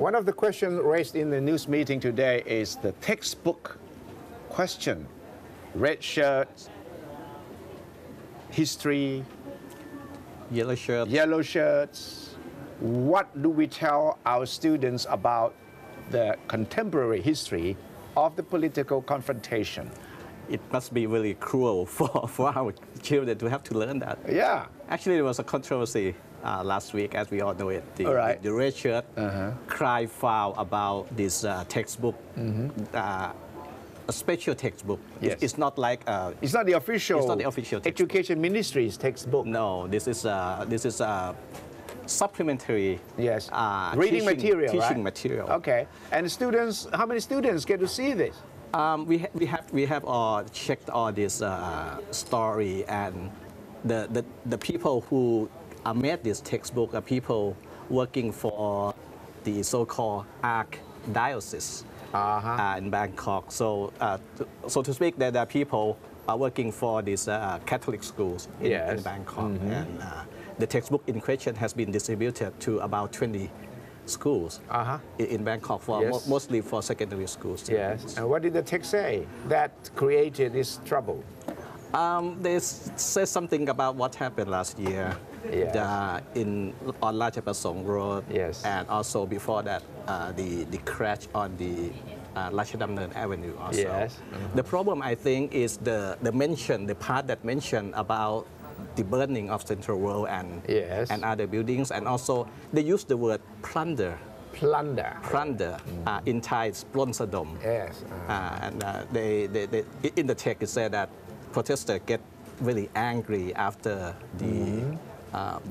One of the questions raised in the news meeting today is the textbook question. Red shirts, history, Yellow shirt. yellow shirts. What do we tell our students about the contemporary history of the political confrontation? It must be really cruel for our children to have to learn that. Yeah. Actually, there was a controversy last week, as we all know it. All right. The red shirt cried foul about this textbook, a special textbook. Yes. It's not like It's not the official, It's not the official textbook. Education Ministry's textbook. No, this is supplementary. Yes. Reading material, teaching right? material. Okay. And students, how many students get to see this? We have all checked all this story, and the people who made this textbook are people working for the so-called archdiocese in Bangkok. So to speak, there are people working for these Catholic schools in Bangkok, and the textbook in question has been distributed to about 20 schools in Bangkok, mostly for secondary schools. Yes. And what did the text say that created this trouble? They say something about what happened last year on Ratchaprasong Road, and also before that, the crash on the Ratchadamnern Avenue also. Yes. The problem, I think, is the part that mentioned about the burning of Central World and other buildings, and also they use the word plunder. In Thai, it's plonsadom. Yes. And they in the text it said that protesters get really angry after the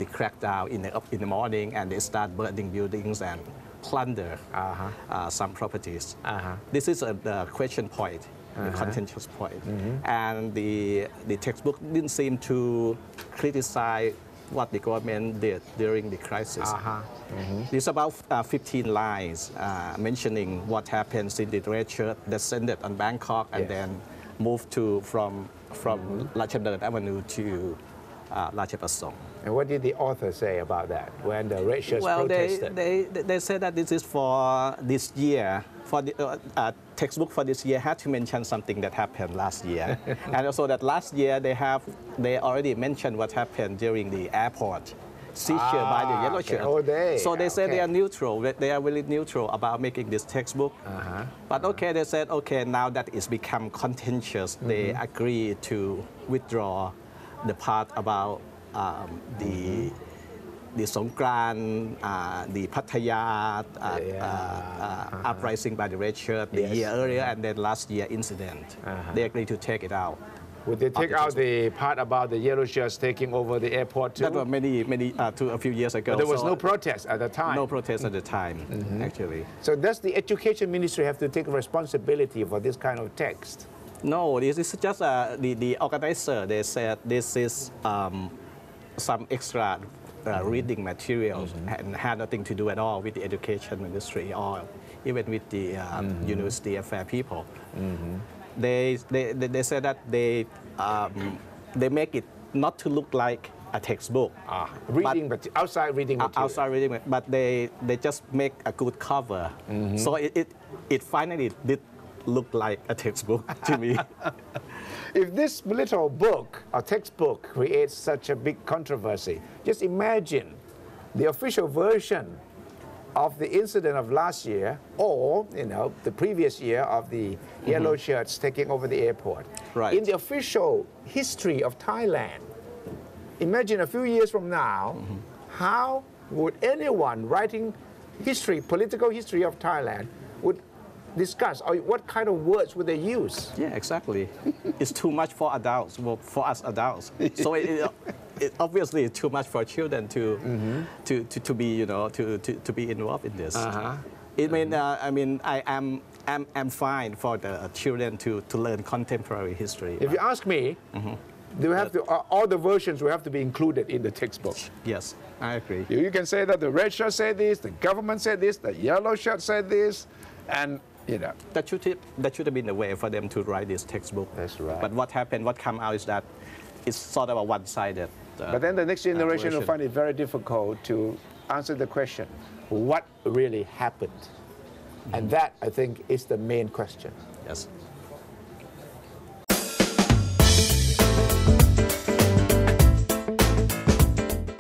crackdown in the morning, and they start burning buildings and plunder some properties. This is the question point, the contentious point. And the textbook didn't seem to criticize what the government did during the crisis. It's about 15 lines mentioning what happened since the red shirt descended on Bangkok and then moved from Ratchadamnern Avenue to Ratchaprasong. And what did the author say about that when the red shirts protested? They said that this is for this year. For the textbook for this year had to mention something that happened last year, and also that last year they already mentioned what happened during the airport seizure by the yellow shirt. So they say they are neutral. They are really neutral about making this textbook. But they said now that it's become contentious, they agree to withdraw the part about the Songkran, the Pattaya uprising by the red shirt the year earlier, and then last year incident. They agreed to take it out. Would they take out the part about the yellow shirts taking over the airport too? That was a few years ago. But there was no protest at the time. No protest at the time, actually. So does the Education Ministry have to take responsibility for this kind of text? No, this is just the organizer. They said this is some extra reading materials and had nothing to do at all with the Education Ministry or even with the University Affair people. They said that they make it not to look like a textbook. Outside reading material. Outside reading, but they just make a good cover. So it finally did look like a textbook to me. If this little book or textbook creates such a big controversy, just imagine the official version of the incident of last year, or the previous year of the yellow shirts taking over the airport. Right. In the official history of Thailand, imagine a few years from now, how would anyone writing history, political history of Thailand, would discuss, or what kind of words would they use? Yeah, exactly. It's too much for adults, for us adults. So it obviously it's too much for children to be to be involved in this. I'm fine for the children to learn contemporary history. If you ask me, they have to, all the versions will have to be included in the textbook. Yes, I agree. You can say that the red shirt said this, the government said this, the yellow shirt said this, and that should have been the way for them to write this textbook. That's right. But what happened, what came out is that it's sort of a one-sided But then the next generation will find it very difficult to answer the question, what really happened? And that, I think, is the main question. Yes.